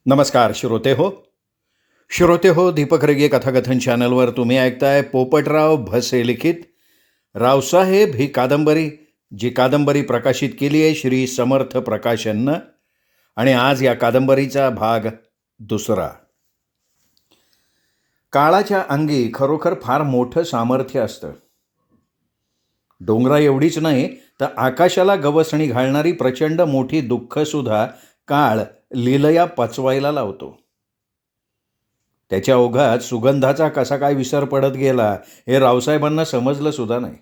नमस्कार श्रोते हो दीपक रगे कथाकथन चॅनलवर तुम्ही ऐकताय पोपटराव भसे लिखित रावसाहेब ही कादंबरी, जी कादंबरी प्रकाशित केली आहे श्री समर्थ प्रकाशननं. आणि आज या कादंबरीचा भाग दुसरा. काळाच्या अंगी खरोखर फार मोठं सामर्थ्य असतं. डोंगरा एवढीच नाही तर आकाशाला गवसणी घालणारी प्रचंड मोठी दुःखसुद्धा काळ लीलया पचवायला लावतो. त्याच्या ओघात सुगंधाचा कसा काय विसर पडत गेला हे रावसाहेबांना समजलं सुद्धा नाही.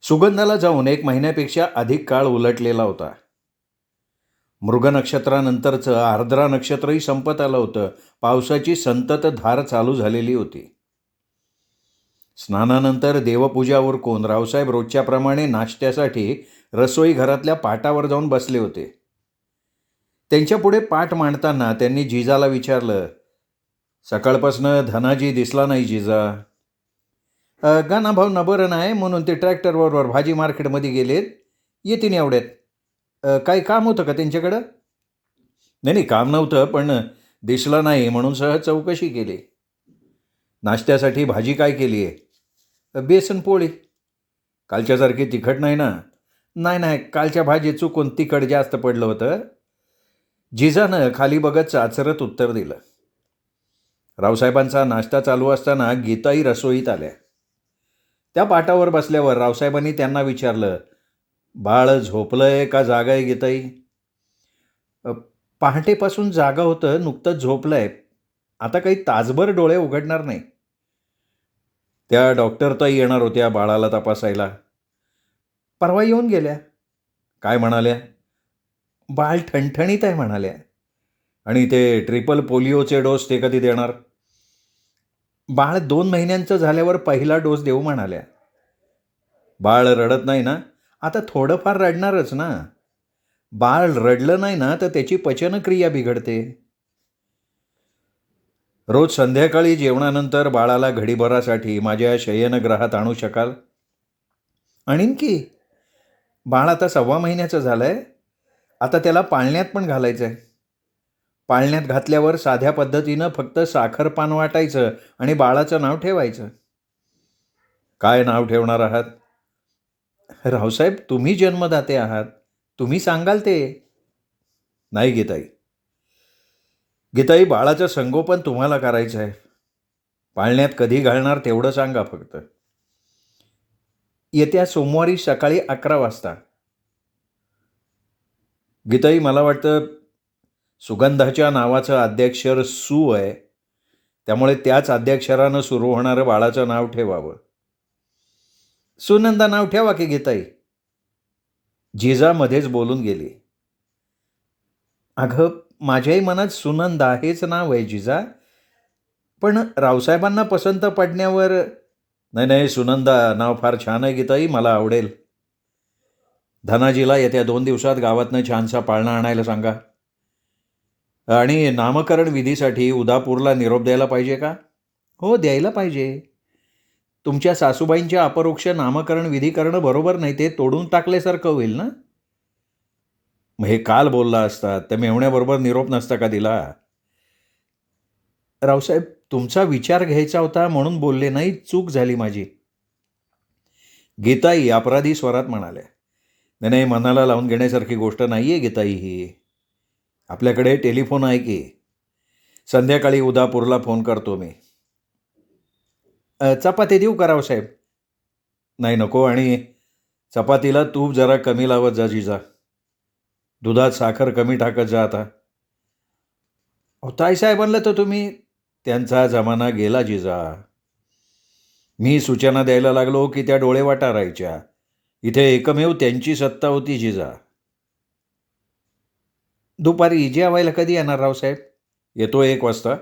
सुगंधाला जाऊन 1 महिन्यापेक्षा अधिक काळ उलटलेला होता. मृग नक्षत्रानंतरचं आर्द्रा नक्षत्रही संपत आलं होतं. पावसाची संततधार चालू झालेली होती. स्नानानंतर देवपूजा उरकून रावसाहेब रोजच्याप्रमाणे नाश्त्यासाठी रसोई घरातल्या पाटावर जाऊन बसले होते. त्यांच्यापुढे पाठ मांडताना त्यांनी जिजाला विचारलं, सकाळपासनं धनाजी दिसला नाही जिजा. गाणा भाऊ न बरं नाही म्हणून ते ट्रॅक्टरबरोबर भाजी मार्केटमध्ये गेलेत, येतीन एवढ्यात. काही काम होतं का त्यांच्याकडं? नाही काम नव्हतं, पण दिसलं नाही म्हणून सहज चौकशी केली. नाश्त्यासाठी भाजी काय केली आहे? बेसन पोळी. कालच्यासारखी तिखट नाही ना? नाही, कालच्या भाजीत चुकून तिखट जास्त पडलं होतं. जिजानं खाली बघत चाचरत उत्तर दिलं. रावसाहेबांचा नाश्ता चालू असताना गीताई रसोईत आल्या. त्या पाटावर बसल्यावर रावसाहेबांनी त्यांना विचारलं, बाळ झोपलंय का जागा आहे गीताई? पहाटेपासून जागा होतं, नुकतंच झोपलंय. आता काही तासभर डोळे उघडणार नाही. त्या डॉक्टरताई येणार होत्या बाळाला तपासायला. परवा येऊन गेल्या. काय म्हणाल्या? बाळ ठणठणीत आहे म्हणाल्या. आणि ते ट्रिपल पोलिओचे डोस ते कधी देणार? बाळ 2 महिन्यांचं झाल्यावर पहिला डोस देऊ म्हणाल्या. बाळ रडत नाही ना? आता थोडंफार रडणारच ना. बाळ रडलं नाही ना तर त्याची पचनक्रिया बिघडते. रोज संध्याकाळी जेवणानंतर बाळाला घडीभरासाठी माझ्या शयनगृहात आणू शकाल? आणीन की. बाळ आता 1.25 महिन्याचं झालं आहे. आता त्याला पाळण्यात पण घालायचं आहे. पाळण्यात घातल्यावर साध्या पद्धतीनं फक्त साखर पान वाटायचं आणि बाळाचं नाव ठेवायचं. काय नाव ठेवणार आहात? रावसाहेब, तुम्ही जन्मदाते आहात, तुम्ही सांगाल ते. नाही गीताई, बाळाचं संगोपन तुम्हाला करायचं आहे. पाळण्यात कधी घालणार तेवढं सांगा फक्त. येत्या सोमवारी सकाळी 11 वाजता. गीताई, मला वाटतं सुगंधाच्या नावाचं आद्याक्षर सू आहे, त्यामुळे त्याच आद्याक्षरानं सुरू होणारं बाळाचं नाव ठेवावं. सुनंदा नाव ठेवा की गीताई. जिजा मध्येच बोलून गेली. अगं, माझ्याही मनात सुनंदा हेच नाव आहे जिजा, पण रावसाहेबांना पसंत पडण्यावर. नाही, सुनंदा नाव फार छान आहे गीताई, मला आवडेल. धनाजीला येत्या 2 दिवसात गावातनं छानसा पाळणा आणायला सांगा. आणि नामकरण विधीसाठी उदापूरला निरोप द्यायला पाहिजे का? हो, द्यायला पाहिजे. तुमच्या सासूबाईंच्या अपरोक्ष नामकरण विधी करणं बरोबर नाही, ते तोडून टाकल्यासारखं होईल ना. मग हे काल बोलला असतात तर मेवण्याबरोबर निरोप नसता का दिला? रावसाहेब, तुमचा विचार घ्यायचा होता म्हणून बोलले नाही, चूक झाली माझी. गीताई अपराधी स्वरात म्हणाल्या. नाही, मनाला लावून घेण्यासारखी गोष्ट नाही आहे गीताई ही. आपल्याकडे टेलिफोन आहे की. संध्याकाळी उदापूरला फोन करतो मी. चपाती देऊ का रावसाहेब? नाही, नको. आणि चपातीला तूप जरा कमी लावत जा जिजा. दुधात साखर कमी टाकत जा आता. ताईसाहेबांना तर तुम्ही. त्यांचा जमाना गेला जिजा. मी सूचना द्यायला लागलो की त्या डोळेवाटा राहायच्या. इथे एकमेव त्यांची सत्ता होती जिजा. दुपारी जेवायला कधी येणार रावसाहेब? येतो 1 वाजता.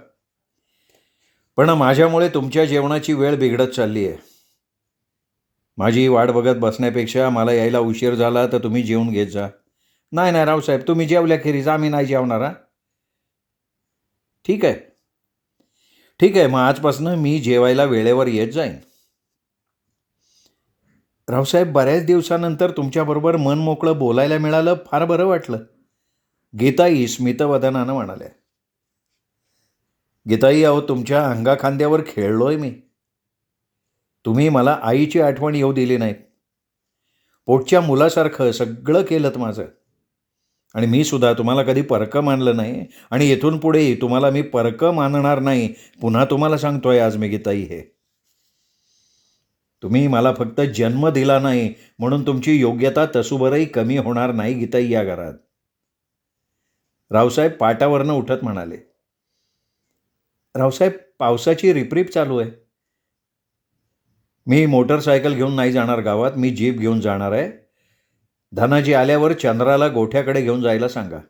पण माझ्यामुळे तुमच्या जेवणाची वेळ बिघडत चालली आहे. माझी वाट बघत बसण्यापेक्षा मला यायला उशीर झाला तर तुम्ही जेवून घेत जा. नाही रावसाहेब, तुम्ही जेवल्याखेरीज आम्ही नाही जेवणार. ठीक आहे, मग आजपासून मी जेवायला वेळेवर येत जाईन. रावसाहेब, बऱ्याच दिवसानंतर तुमच्याबरोबर मन मोकळं बोलायला मिळालं, फार बरं वाटलं. गीताई स्मितवदनानं म्हणाल्या. गीताई, अहो तुमच्या अंगाखांद्यावर खेळलोय मी. तुम्ही मला आईची आठवण येऊ दिली नाहीत. पोटच्या मुलासारखं सगळं केलं माझं. आणि मी सुद्धा तुम्हाला कधी परकं मानलं नाही आणि इथून पुढेही तुम्हाला मी परकं मानणार नाही. पुन्हा तुम्हाला सांगतोय आज मी गीताई हे. तुम्ही मला फक्त जन्म दिला नाही म्हणून तुमची योग्यता तसूभरही कमी होणार नाही गीताई या घरात. रावसाहेब पाटावरनं उठत म्हणाले. रावसाहेब, पावसाची रिपरिप चालू आहे. मी मोटरसायकल घेऊन नाही जाणार गावात, मी जीप घेऊन जाणार आहे. धनाजी आल्यावर चंद्राला गोठ्याकडे घेऊन जायला सांगा.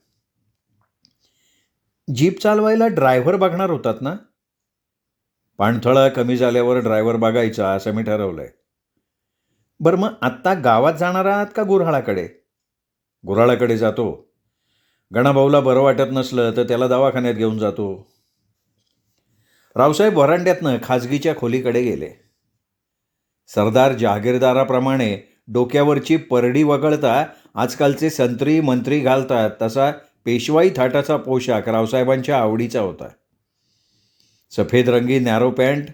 जीप चालवायला ड्रायव्हर बघणार होतात ना? पाणथळा कमी झाल्यावर ड्रायव्हर बघायचा असं मी ठरवलंय. बरं, मग आत्ता गावात जाणार आहात का गुऱ्हाळाकडे? गुऱ्हाळाकडे जातो. गणाभाऊला बरं वाटत नसलं तर त्याला दवाखान्यात घेऊन जातो. रावसाहेब वरांड्यातनं खाजगीच्या खोलीकडे गेले. सरदार जहागीरदाराप्रमाणे डोक्यावरची परडी वगळता आजकालचे संत्री मंत्री घालतात तसा पेशवाई थाटाचा पोशाख रावसाहेबांच्या आवडीचा होता. सफेद रंगी नॅरो पॅन्ट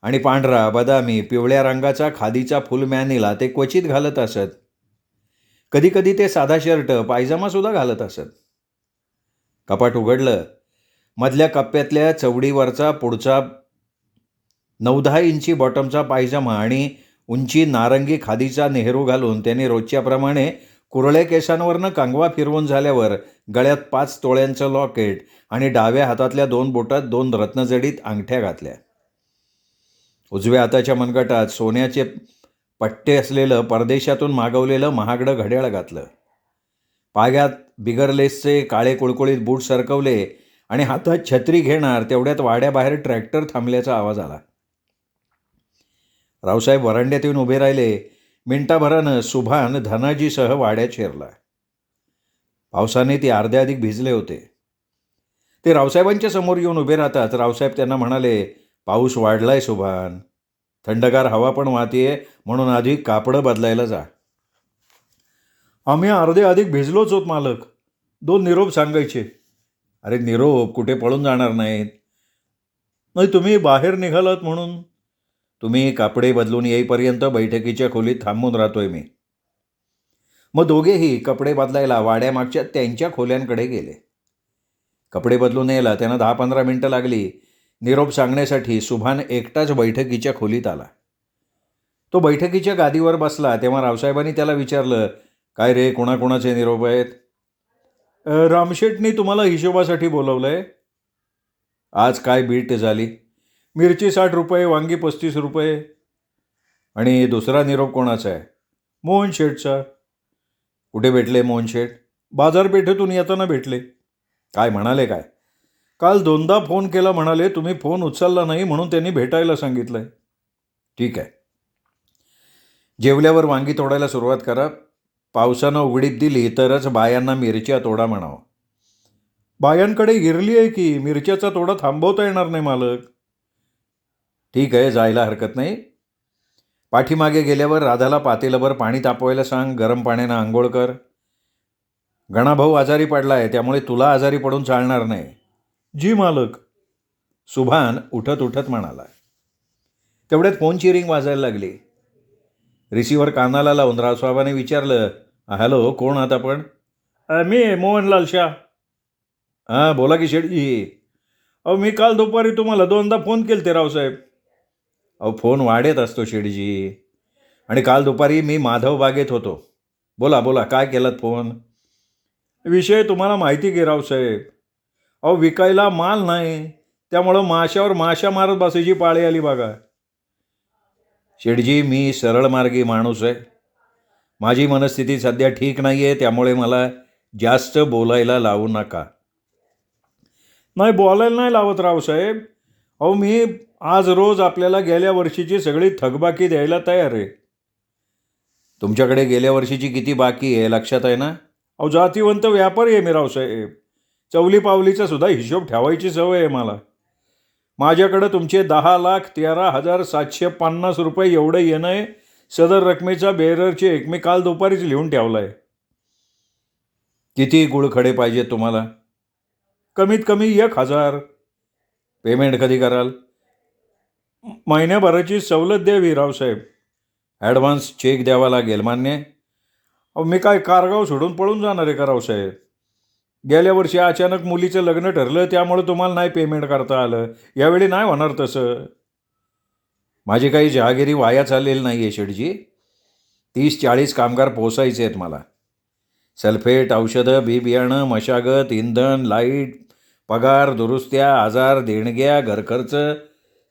आणि पांढरा बदामी पिवळ्या रंगाचा खादीचा फुल मॅनिला ते क्वचित घालत असत. कधीकधी ते साधा शर्ट पायजामासुद्धा घालत असत. कपाट उघडलं. मधल्या कप्प्यातल्या चवडीवरचा पुढचा 9-10 इंची बॉटमचा पायजामा आणि उंची नारंगी खादीचा नेहरू घालून त्यांनी रोजच्याप्रमाणे कुरळ्या केसांवरनं कंगवा फिरवून झाल्यावर गळ्यात 5 तोळ्यांचं लॉकेट आणि डाव्या हातातल्या 2 बोटात 2 रत्नजडीत अंगठ्या घातल्या. उजव्या हाताच्या मनगटात सोन्याचे पट्टे असलेलं परदेशातून मागवलेलं महागडं घड्याळ घातलं. पायात बिगरलेसचे काळे कुळकुळीत बूट सरकवले आणि हातात छत्री घेणार तेवढ्यात वाड्याबाहेर ट्रॅक्टर थांबल्याचा आवाज आला. रावसाहेब वरांड्यात येऊन उभे राहिले. मिनिटाभरानं सुभान धनाजीसह वाड्यात शिरला. पावसाने ते अर्ध्याधिक भिजले होते. ते रावसाहेबांच्या समोर येऊन उभे राहतात. रावसाहेब त्यांना म्हणाले, पाऊस वाढलाय सुभान, थंडगार हवा पण वाहतीये म्हणून आधी कापडं बदलायला जा. आम्ही अर्धे अधिक भिजलोच होत मालक. 2 निरोप सांगायचे. अरे निरोप कुठे पळून जाणार नाहीत. नाही, तुम्ही बाहेर निघालात म्हणून. तुम्ही कापडे बदलून येईपर्यंत बैठकीच्या खोलीत थांबून राहतोय मी. मग दोघेही कपडे बदलायला वाड्यामागच्या त्यांच्या खोल्यांकडे गेले. कपडे बदलून यायला त्यांना 10-15 मिनिटं लागली. निरोप सांगण्यासाठी सुभान एकटाच बैठकीच्या खोलीत आला. तो बैठकीच्या गादीवर बसला तेव्हा रावसाहेबांनी त्याला विचारलं, काय रे, कोणाकोणाचे निरोप आहेत? रामशेठनी तुम्हाला हिशोबासाठी बोलवलंय. आज काय बीट झाली? मिरची 60 रुपये, वांगी 35 रुपये. आणि दुसरा निरोप कोणाचा आहे? मोहन शेठचा. कुठे भेटले मोहन शेठ? बाजारपेठेतून येताना भेटले. काय म्हणाले काय? काल 2दा फोन केला म्हणाले, तुम्ही फोन उचलला नाही म्हणून त्यांनी भेटायला सांगितलंय. ठीक आहे. जेवल्यावर वांगी तोडायला सुरुवात करा. पावसानं उघडीप दिली तरच बायांना मिरच्या तोडा म्हणावं. बायांकडे गिरली आहे की मिरच्याचा तोडा थांबवता येणार नाही मालक. ठीक आहे, जायला हरकत नाही. पाठीमागे गेल्यावर राधाला पातेलभर पाणी तापवायला सांग. गरम पाण्यानं आंघोळ कर. गणाभाऊ आजारी पडला आहे त्यामुळे तुला आजारी पडून चालणार नाही. जी मालक. सुभान उठत उठत म्हणाला. तेवढ्यात फोनची रिंग वाजायला लागली. रिसिव्हर कानाला लावून रावसाहेबांनी विचारलं, हॅलो, कोण आहात आपण? मी मोहनलाल शाह. हां, बोला की शेठजी. अहो, मी काल दुपारी तुम्हाला 2दा फोन केले ते रावसाहेब. अहो, फोन वाढत असतो शेठजी. आणि काल दुपारी मी माधव बागेत होतो. बोला बोला, काय केलात फोन? विषय तुम्हाला माहिती की रावसाहेब. अहो, विकायला माल नाही त्यामुळं माशावर माशा मारत बसायची पाळी आली बघा. शेठजी, मी सरळ मार्गी माणूस आहे. माझी मनस्थिती सध्या ठीक नाही आहे त्यामुळे मला जास्त बोलायला लावू नका. नाही, बोलायला नाही लावत रावसाहेब. अहो, मी आज रोज आपल्याला गेल्या वर्षीची सगळी थकबाकी द्यायला तयार आहे. तुमच्याकडे गेल्या वर्षीची किती बाकी आहे लक्षात आहे ना? अहो, जातीवंत व्यापारी आहे मी रावसाहेब. चवली पावलीचा सुद्धा हिशोब ठेवायची सवय आहे मला. माझ्याकडं तुमचे 10,13,750 रुपये एवढं येणं आहे. सदर रकमेचा बेरर चेक मी काल दुपारीच लिहून ठेवला आहे. किती गुळखडे पाहिजेत तुम्हाला? कमीत कमी 1,000. पेमेंट कधी कराल? महिन्याभराची सवलत द्यावी रावसाहेब. ॲडव्हान्स चेक द्यावा लागेल, मान्य? अहो, मी काय कारगाव सोडून पळून जाणार आहे का रावसाहेब? गेल्या वर्षी अचानक मुलीचं लग्न ठरलं, त्यामुळे तुम्हाला नाही पेमेंट करता आलं. यावेळी नाही होणार तसं. माझी काही जहागिरी वाया चाललेली नाही आहे शेठजी. 30-40 कामगार पोसायचे आहेत मला. सल्फेट, औषधं, बी बियाणं, मशागत, इंधन, लाईट, पगार, दुरुस्त्या, आजार, देणग्या, घरखर्च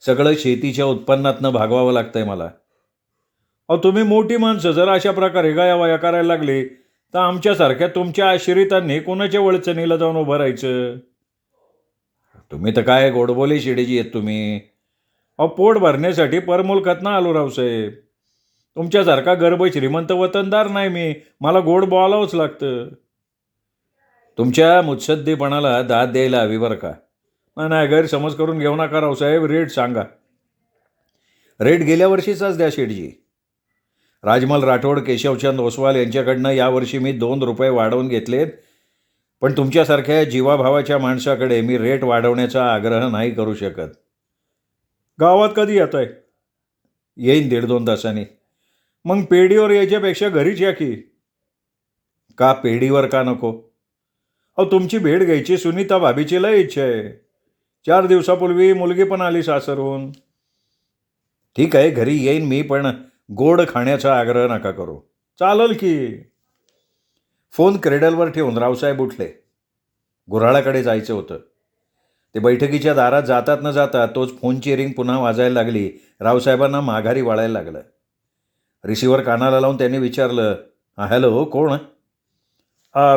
सगळं शेतीच्या उत्पन्नातनं भागवावं लागतं आहे मला. अहो, तुम्ही मोठी माणसं जर अशा प्रकारे गयावया करायला लागली तर आमच्यासारख्या तुमच्या आश्रितांनी कोणाच्या वळचणीला जाऊन उभं राहायचं? तुम्ही तर काय गोडबोली शिडीजी आहेत तुम्ही. अहो, पोट भरण्यासाठी परमुलकातनं आलो रावसाहेब. तुमच्यासारखा गर्भ श्रीमंत वतनदार नाही मी. मला गोड बोलावंच लागतं. तुमच्या मुत्सद्दीपणाला दाद द्यायला हवी बरं का. नाही, गैरसमज करून घेऊ नका रावसाहेब. रेट सांगा. रेट गेल्या वर्षीचाच द्या शेठजी. राजमल राठोड, केशवचंद ओसवाल यांच्याकडनं यावर्षी मी 2 रुपये वाढवून घेतलेत, पण तुमच्यासारख्या जीवाभावाच्या माणसाकडे मी रेट वाढवण्याचा आग्रह नाही करू शकत. गावात कधी येत आहे? येईन 1.5-2 तासांनी. मग पेढीवर यायच्यापेक्षा घरीच या की. का पेढीवर का नको? अहो, तुमची भेट घ्यायची सुनीता भाभीची लय इच्छा आहे. 4 दिवसापूर्वी मुलगी पण आली सासरून. ठीक आहे, घरी येईन मी, पण गोड खाण्याचा आग्रह नका करू. चालेल की. फोन क्रेडलवर ठेवून रावसाहेब उठले. गुऱ्हाळाकडे जायचं होतं. ते बैठकीच्या दारात जातात न जाता तोच फोनची रिंग पुन्हा वाजायला लागली. रावसाहेबांना माघारी वळायला लागलं. रिसिव्हर कानाला लावून त्यांनी विचारलं, हॅलो, कोण?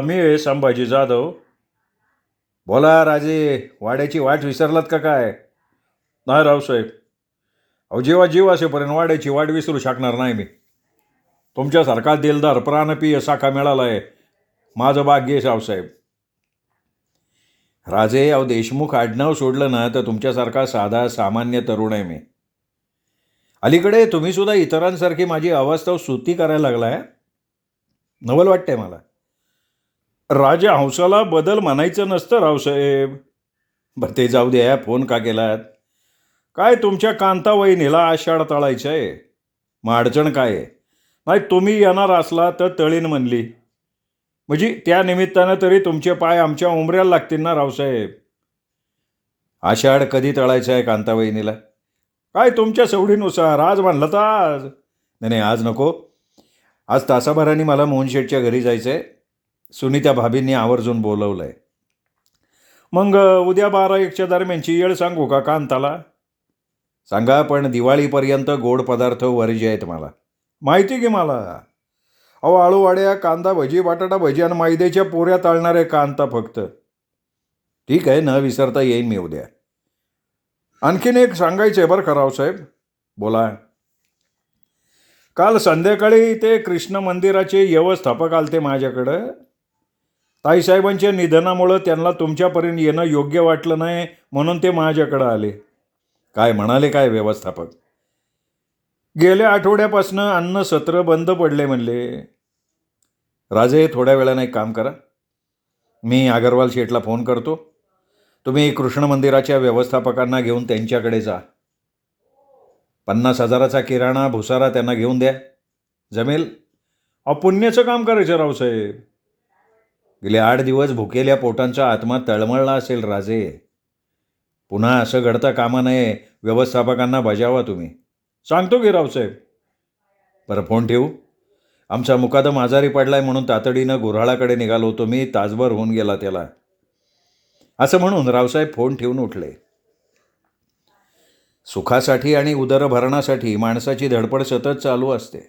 मी आहे संभाजी जाधव. बोला राजे, वाड्याची वाट विसरलात का काय? नाही रावसाहेब. अहो, जेव्हा जीव असेपर्यंत वाड्याची वाट विसरू शकणार नाही मी. तुमच्यासारखा दिलदार प्राणप्रिय साखा मिळाला आहे. माझं भाग्य आहे रावसाहेब. राजे, अहो, देशमुख आडनाव सोडलं ना तर तुमच्यासारखा साधा सामान्य तरुण आहे मी. अलीकडे तुम्ही सुद्धा इतरांसारखी माझी अवास्तव स्तुती करायला लागलाय. नवल वाटतंय मला. राजा हंसाला बदल म्हणायचं नसतं रावसाहेब. बरं, ते जाऊ द्या. फोन का केलात? काय तुमच्या कांतावहिनीला आषाढ तळायचं आहे? मग अडचण काय आहे? नाही, तुम्ही येणार असला तर तळीन म्हणली. म्हणजे त्या निमित्तानं तरी तुमचे पाय आमच्या उमऱ्याला लागतील ना रावसाहेब. आषाढ कधी तळायचं आहे कांतावहिनीला? काय तुमच्या सवडीनुसार. आज म्हणलं तर आज. नाही, आज नको. आज तासाभराने मला मोहनशेठच्या घरी जायचं आहे. सुनीता भाभींनी आवर्जून बोलवलं आहे. मग उद्या 12-1च्या दरम्यानची वेळ सांगू का कांताला? सांगा, पण दिवाळीपर्यंत गोड पदार्थ वर्ज्य आहेत मला. माहिती की मला. अहो, आळूवाड्या, कांदा भजी, बटाटा भजी आणि मैद्याच्या पोऱ्या तळणारे कांता फक्त. ठीक आहे, न विसरता येईन मी उद्या. आणखीन एक सांगायचं आहे बरं का रावसाहेब. बोला. काल संध्याकाळी ते कृष्ण मंदिराचे व्यवस्थापक आलते माझ्याकडं. ताईसाहेबांच्या निधनामुळं त्यांना तुमच्यापर्यंत येणं योग्य वाटलं नाही म्हणून ते माझ्याकडं आले. काय म्हणाले काय व्यवस्थापक? गेल्या आठवड्यापासून अन्न सत्र बंद पडले म्हणले. राजे, थोड्या वेळानं एक काम करा. मी अगरवाल शेठला फोन करतो. तुम्ही कृष्ण मंदिराच्या व्यवस्थापकांना घेऊन त्यांच्याकडे जा. 50,000चा किराणा भुसारा त्यांना घेऊन द्या. जमेल? पुण्याचं काम करायचं रावसाहेब. गेले 8 दिवस भुकेल्या पोटांचा आत्मा तळमळला असेल राजे. पुन्हा असं घडता कामा नये. व्यवस्थापकांना बजावा तुम्ही. सांगतो की रावसाहेब. बरं, फोन ठेवू. आमचा मुकादम आजारी पडलाय म्हणून तातडीनं गुऱ्हाळाकडे निघालो होतो मी. तासभर होऊन गेला त्याला. असं म्हणून रावसाहेब फोन ठेवून उठले. सुखासाठी आणि उदरभरणासाठी माणसाची धडपड सतत चालू असते.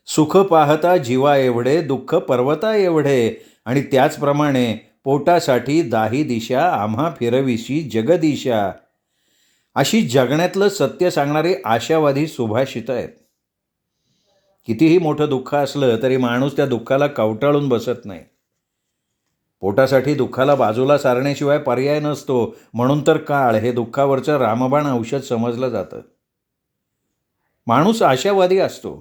सुख पाहता जीवा एवढे, दुःख पर्वता एवढे, आणि त्याचप्रमाणे पोटासाठी दाही दिशा आम्हा फिरविशी जगदिशा, अशी जगण्यातलं सत्य सांगणारे आशावादी सुभाषितं आहेत. कितीही मोठं दुःख असलं तरी माणूस त्या दुःखाला कवटाळून बसत नाही. पोटासाठी दुःखाला बाजूला सारण्याशिवाय पर्याय नसतो. म्हणून तर काळ हे दुःखावरचं रामबाण औषध समजलं जातं. माणूस आशावादी असतो.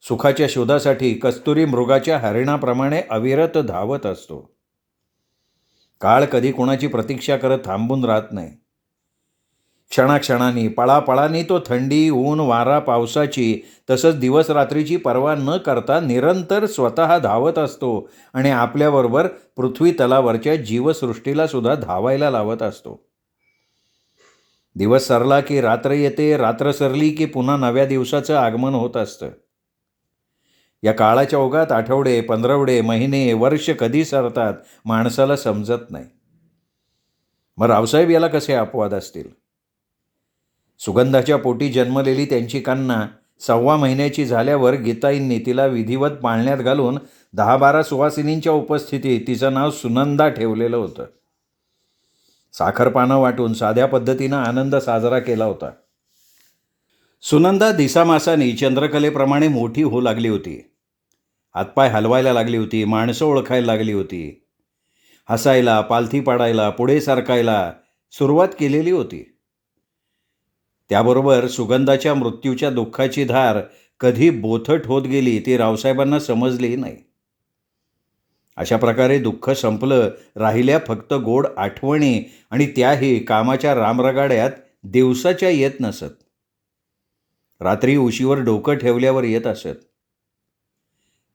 सुखाच्या शोधासाठी कस्तुरी मृगाच्या हरिणाप्रमाणे अविरत धावत असतो. काळ कधी कोणाची प्रतीक्षा करत थांबून राहत नाही. क्षणाक्षणांनी पळापळांनी तो थंडी, ऊन, वारा, पावसाची तसंच दिवस रात्रीची पर्वा न करता निरंतर स्वतः धावत असतो आणि आपल्याबरोबर पृथ्वी तलावरच्या जीवसृष्टीला सुद्धा धावायला लावत असतो. दिवस सरला की रात्र येते, रात्र सरली की पुन्हा नव्या दिवसाचं आगमन होत असतं. या काळाच्या ओघात आठवडे, पंधरवडे, महिने, वर्ष कधी सरतात माणसाला समजत नाही. मग रावसाहेब याला कसे अपवाद असतील? सुगंधाच्या पोटी जन्मलेली त्यांची कन्या 1.25 महिन्याची झाल्यावर गीताईंनी तिला विधिवत पाळण्यात घालून 10-12 सुवासिनींच्या उपस्थितीत तिचं नाव सुनंदा ठेवलेलं होतं. साखरपानं वाटून साध्या पद्धतीनं आनंद साजरा केला होता. सुनंदा दिसामासानी चंद्रकलेप्रमाणे मोठी होऊ लागली होती. हातपाय हलवायला लागली होती, माणसं ओळखायला लागली होती. हसायला, पालथी पाडायला, पुढे सरकायला सुरुवात केलेली होती. त्याबरोबर सुगंधाच्या मृत्यूच्या दुःखाची धार कधी बोथट होत गेली ती रावसाहेबांना समजली नाही. अशा प्रकारे दुःख संपलं, राहिल्या फक्त गोड आठवणी आणि त्याही कामाच्या रामरगाड्यात दिवसाच्या येत नसत. रात्री उशीवर डोकं ठेवल्यावर येत असत.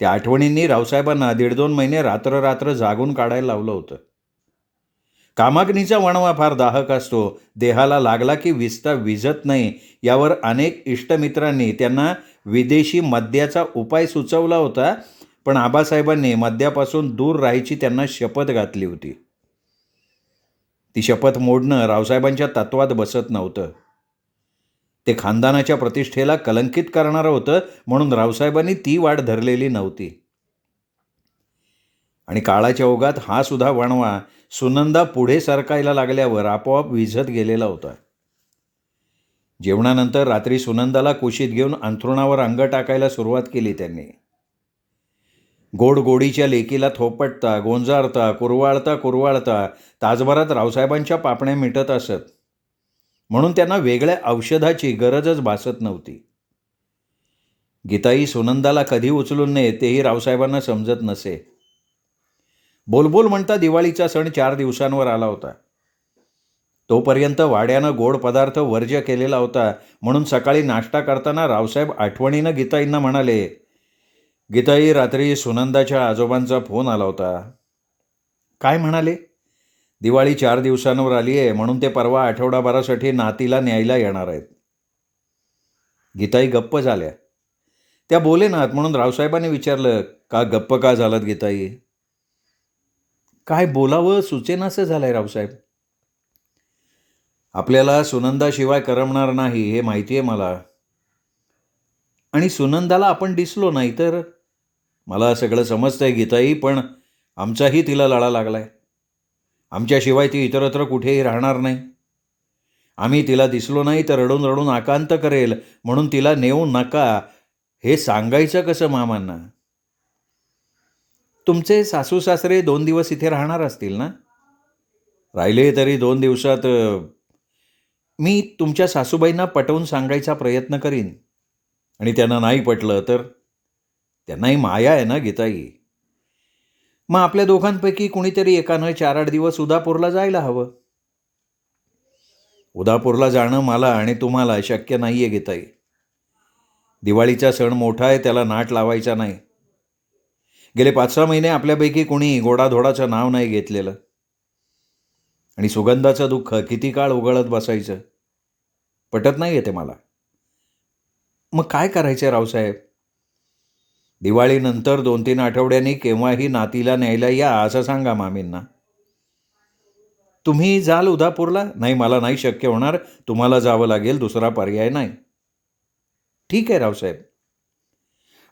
त्या आठवणींनी रावसाहेबांना 1.5-2 महिने रात्र जागून काढायला लावलं होतं. कामाग्नीचा वणवा फार दाहक असतो, देहाला लागला की विजता विझत नाही यावर अनेक इष्टमित्रांनी त्यांना विदेशी मद्याचा उपाय सुचवला होता, पण आबासाहेबांनी मद्यापासून दूर राहायची त्यांना शपथ घातली होती. ती शपथ मोडणं रावसाहेबांच्या तत्वात बसत नव्हतं. ते खानदानाच्या प्रतिष्ठेला कलंकित करणारं होतं, म्हणून रावसाहेबांनी ती वाट धरलेली नव्हती. आणि काळाच्या ओघात हा सुद्धा वणवा सुनंदा पुढे सरकायला लागल्यावर आपोआप विझत गेलेला होता. जेवणानंतर रात्री सुनंदाला कुशीत घेऊन अंथरुणावर अंग टाकायला सुरुवात केली त्यांनी. गोडीच्या लेकीला थोपटता, गोंजारता, कुरवाळता तासभरात रावसाहेबांच्या पापण्या मिटत असत, म्हणून त्यांना वेगळ्या औषधाची गरजच भासत नव्हती. गीताई सुनंदाला कधी उचलून नये तेही रावसाहेबांना समजत नसे. बोलबोल म्हणता दिवाळीचा सण 4 दिवसांवर आला होता. तोपर्यंत वाड्यानं गोड पदार्थ वर्ज्य केलेला होता, म्हणून सकाळी नाश्ता करताना रावसाहेब आठवणीनं गीताईंना म्हणाले, गीताई, रात्री सुनंदाच्या आजोबांचा फोन आला होता. काय म्हणाले? दिवाळी 4 दिवसांवर आली आहे, म्हणून ते परवा आठवडाभरासाठी नातीला न्यायला येणार आहेत. गीताई गप्प झाल्या. त्या बोलेनात म्हणून रावसाहेबांनी विचारलं, का गप्प का झालात गीताई? काय बोलावं सुचेनासं झालंय रावसाहेब. आपल्याला सुनंदाशिवाय करमणार नाही हे माहिती आहे मला, आणि सुनंदाला आपण दिसलो नाही तर? मला सगळं समजतंय गीताई, पण आमचाही तिला लळा लागलाय. आमच्याशिवाय ती इतरत्र कुठेही राहणार नाही. आम्ही तिला दिसलो नाही तर रडून रडून आकांत करेल, म्हणून तिला नेऊ नका हे सांगायचं कसं मामांना? तुमचे सासू सासरे 2 दिवस इथे राहणार असतील ना? राहिले तरी 2 दिवसात मी तुमच्या सासूबाईंना पटवून सांगायचा प्रयत्न करीन, आणि त्यांना नाही पटलं तर? त्यांनाही माया आहे ना गीताई. मग आपल्या दोघांपैकी कुणीतरी एकानं 4-8 दिवस उदापूरला जायला हवं. उदापूरला जाणं मला आणि तुम्हाला शक्य नाही आहे गीताई. दिवाळीचा सण मोठा आहे, त्याला नाट लावायचा नाही. गेले 5-6 महिने आपल्यापैकी कुणी गोडाधोडाचं नाव नाही घेतलेलं, आणि सुगंधाचं दुःख किती काळ उगळत बसायचं? पटत नाही येते मला. मग काय करायचं रावसाहेब? दिवाळीनंतर 2-3 आठवड्यांनी केव्हाही नातीला न्यायला या असं सांगा मामींना. तुम्ही जाल उदापूरला? नाही, मला नाही शक्य होणार. तुम्हाला जावं लागेल, दुसरा पर्याय नाही. ठीक आहे रावसाहेब.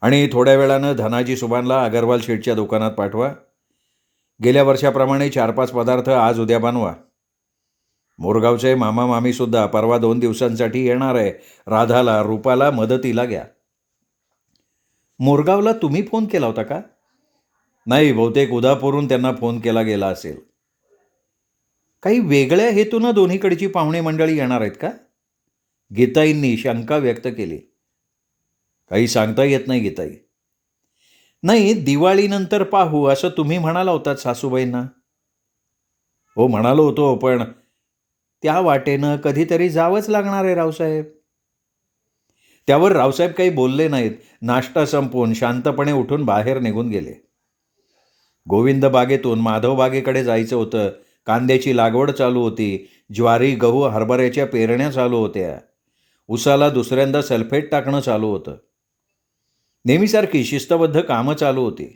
आणि थोड्या वेळानं धनाजी सुभानला अगरवाल शेठच्या दुकानात पाठवा. गेल्या वर्षाप्रमाणे 4-5 पदार्थ आज उद्या बनवा. मोरगावचे मामा मामीसुद्धा परवा 2 दिवसांसाठी येणार आहे. राधाला, रूपाला मदतीला घ्या. मोरगावला तुम्ही फोन केला होता का? नाही, बहुतेक उदापूरहून त्यांना फोन केला गेला असेल. काही वेगळ्या हेतूनं दोन्हीकडची पाहुणे मंडळी येणार आहेत का? गीताईंनी शंका व्यक्त केली. काही सांगता येत नाही गीताई. नाही, दिवाळीनंतर पाहू असं तुम्ही म्हणाला होतात सासूबाईंना. हो म्हणालो होतो, पण त्या वाटेनं कधीतरी जावंच लागणार आहे रावसाहेब. त्यावर रावसाहेब काही बोलले नाहीत. नाश्ता संपवून शांतपणे उठून बाहेर निघून गेले. गोविंद बागेतून माधव बागेकडे जायचं होतं. कांद्याची लागवड चालू होती. ज्वारी, गहू, हरभऱ्याच्या पेरण्या चालू होत्या. उसाला दुसऱ्यांदा सल्फेट टाकणं चालू होतं. नेहमीसारखी शिस्तबद्ध कामं चालू होती.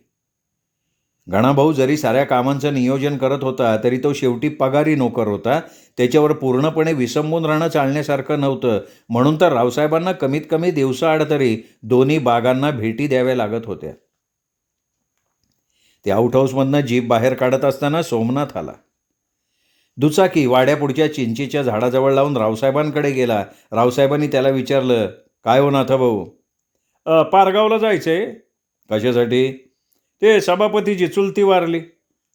गणाभाऊ जरी साऱ्या कामांचं नियोजन करत होता, तरी तो शेवटी पगारी नोकर होता. त्याच्यावर पूर्णपणे विसंबून राहणं चालण्यासारखं नव्हतं. म्हणून तर रावसाहेबांना कमीत कमी दिवसाआड तरी दोन्ही बागांना भेटी द्याव्या लागत होत्या. ते आउट हाऊसमधनं जीप बाहेर काढत असताना सोमनाथ आला. दुचाकी वाड्यापुढच्या चिंचेच्या झाडाजवळ लावून रावसाहेबांकडे गेला. रावसाहेबांनी त्याला विचारलं, काय हो नाथाभाऊ? पारगावला जायचंय. कशासाठी? ते सभापतीची चुलती वारली.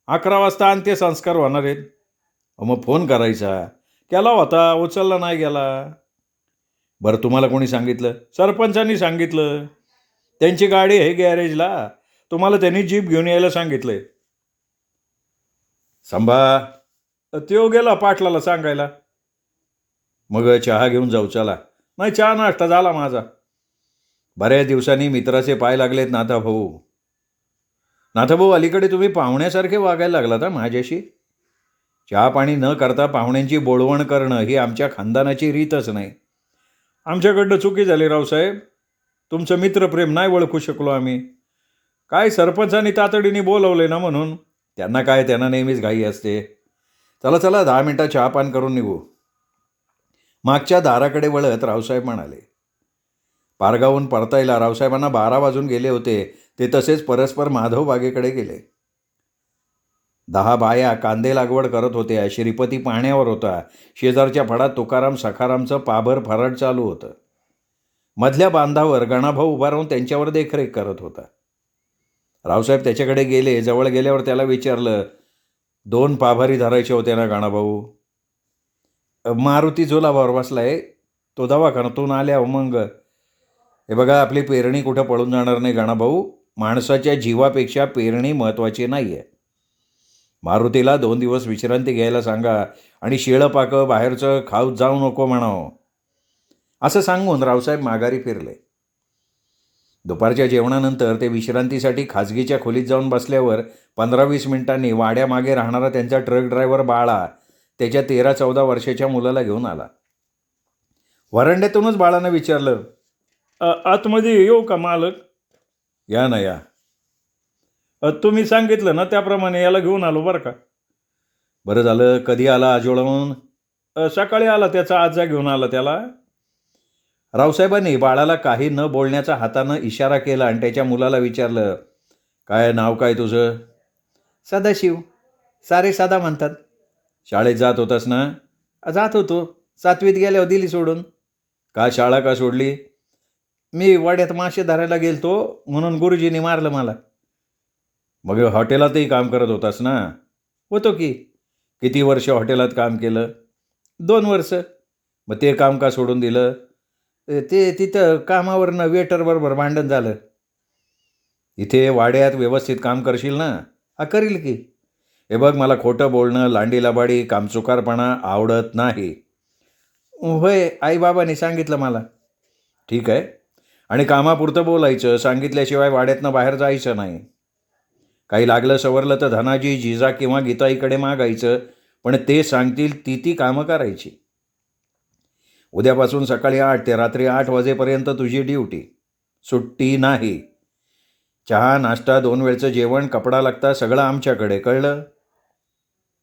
11 वाजता अंत्यसंस्कार होणार आहेत. मग फोन करायचा. केला होता, उचलला नाही गेला. बरं, तुम्हाला कोणी सांगितलं? सरपंचांनी सांगितलं. त्यांची गाडी आहे गॅरेजला. तुम्हाला त्यांनी जीप घेऊन यायला सांगितलंय. संभा त्यो गेला पाटलाला सांगायला. मग चहा घेऊन जाऊ चला. नाही, चहा नाश्ता झाला माझा. बऱ्याच दिवसांनी मित्राचे पाय लागलेत नाथाभाऊ. नाथाभाऊ, अलीकडे तुम्ही पाहुण्यासारखे वागायला लागलात हा माझ्याशी. चहा पाणी न करता पाहुण्यांची बोळवण करणं ही आमच्या खानदानाची रीतच नाही. आमच्याकडनं चुकी झाली रावसाहेब. तुमचं मित्रप्रेम नाही ओळखू शकलो आम्ही. काय सरपंचांनी तातडीने बोलवले ना म्हणून. त्यांना नेहमीच घाई असते. चला चला, 10 मिनिटात चहापान करून निघू. मागच्या दाराकडे वळत रावसाहेब म्हणाले. पारगावून परतायला रावसाहेबांना 12 वाजून गेले होते. ते तसेच परस्पर माधव बागेकडे गेले. 10 बाया कांदे लागवड करत होत्या. श्रीपती पाण्यावर होता. शेजारच्या फडात तुकाराम सखारामचं पाभर फराट चालू होतं. मधल्या बांधावर गणाभाऊ उभा राहून त्यांच्यावर देखरेख करत होता. रावसाहेब त्याच्याकडे गेले. जवळ गेल्यावर त्याला विचारलं, 2 पाभारी धरायचे होते ना गणाभाऊ? मारुती झोलावर बसलाय. तो दवाखान्यातून आल्या मग. हे बघा, आपली पेरणी कुठं पळून जाणार नाही गणाभाऊ. माणसाच्या जीवापेक्षा पेरणी महत्त्वाची नाही आहे. मारुतीला 2 दिवस विश्रांती घ्यायला सांगा आणि शिळं पाकं बाहेरचं खाऊत जाऊ नको म्हणावं. असं सांगून रावसाहेब माघारी फिरले. दुपारच्या जेवणानंतर ते विश्रांतीसाठी खाजगीच्या खोलीत जाऊन बसल्यावर 15-20 मिनिटांनी वाड्यामागे राहणारा त्यांचा ट्रक ड्रायव्हर बाळा त्याच्या 13-14 वर्षाच्या मुलाला घेऊन आला. वरांड्यातूनच बाळानं विचारलं, आतमध्ये येऊ का मालक? या ना या. तुम्ही सांगितलं ना त्याप्रमाणे याला घेऊन आलो बरं का. बरं झालं. कधी आला आजोळाहून? सकाळी आला. त्याचा आजा घेऊन आला त्याला. रावसाहेबांनी बाळाला काही न बोलण्याचा हातानं इशारा केला आणि त्याच्या मुलाला विचारलं, काय नाव काय तुझं? सदाशिव. सारे साधा म्हणतात. शाळेत जात होतास ना? जात होतो. 7वीत गेल्यावर दिली सोडून. का शाळा का सोडली? मी वाड्यात मासे धरायला गेलतो म्हणून गुरुजींनी मारलं मला. मग हॉटेलातही काम करत होतास ना? होतो की. किती वर्ष हॉटेलात काम केलं? 2 वर्ष. मग ते काम का सोडून दिलं? ते तिथं कामावरनं वेटरबरोबर भांडण झालं. इथे वाड्यात व्यवस्थित काम करशील ना? करील की. हे बघ, मला खोटं बोलणं, लांडीलबाडी, कामचुकारपणा आवडत नाही. होय, आईबाबांनी सांगितलं मला. ठीक आहे. आणि कामापुरतं बोलायचं. सांगितल्याशिवाय वाड्यातनं बाहेर जायचं नाही. काही लागलं सवरलं तर धनाजी, जिजा किंवा गीताईकडे मागायचं. पण ते सांगतील ती कामं करायची. उद्यापासून सकाळी 8 ते रात्री 8 वाजेपर्यंत तुझी ड्युटी. सुट्टी नाही. चहा, नाश्ता, 2 वेळचं जेवण, कपडा लागता सगळं आमच्याकडे. कळलं?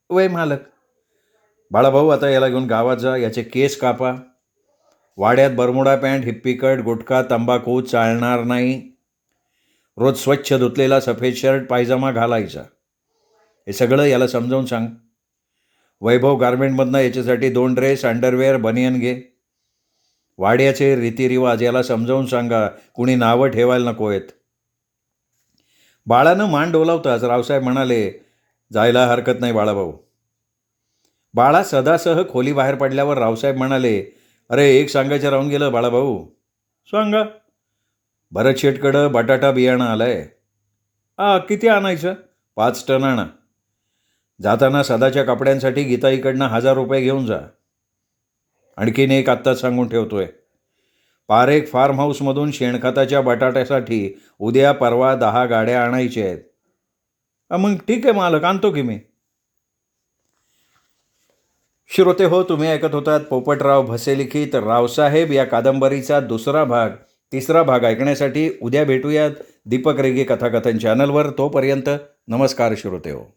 वय मालक. बाळाभाऊ, आता याला घेऊन गावात जा. याचे केस कापा. वाड्यात बरमुडा पॅन्ट, हिप्पी कट, गुटखा, तंबाखू चालणार नाही. रोज स्वच्छ धुतलेला सफेद शर्ट, पायजमा घालायचा. हे सगळं याला समजावून सांग. वैभव गारमेंटमधनं याच्यासाठी 2 ड्रेस, अंडरवेअर, बनियन घे. वाड्याचे रीतिरिवाज याला समजावून सांगा. कुणी नावं ठेवायला नको आहेत. बाळानं मान डोलावताच रावसाहेब म्हणाले, जायला हरकत नाही बाळाभाऊ. बाळा सदासह खोली बाहेर पडल्यावर रावसाहेब म्हणाले, अरे एक सांगायचं राहून गेलं बाळाभाऊ. सांगा. भरत शेटकडं बटाटा बियाणं आलंय. किती आणायचं? 5 टन आणा. जाताना सदाच्या कपड्यांसाठी गीताईकडनं 1000 रुपये घेऊन जा. आणखीन एक आत्ताच सांगून ठेवतोय. पारेख फार्म हाऊसमधून शेणखताच्या बटाट्यासाठी उद्या परवा 10 गाड्या आणायच्या आहेत. मग ठीक आहे मालक, आणतो की मी. श्रोते हो, तुम्ही ऐकत होतात पोपटराव भसे लिखित रावसाहेब या कादंबरीचा तिसरा भाग ऐकण्यासाठी उद्या भेटूयात दीपक रेगे कथाकथन चॅनलवर. तोपर्यंत नमस्कार श्रोते हो.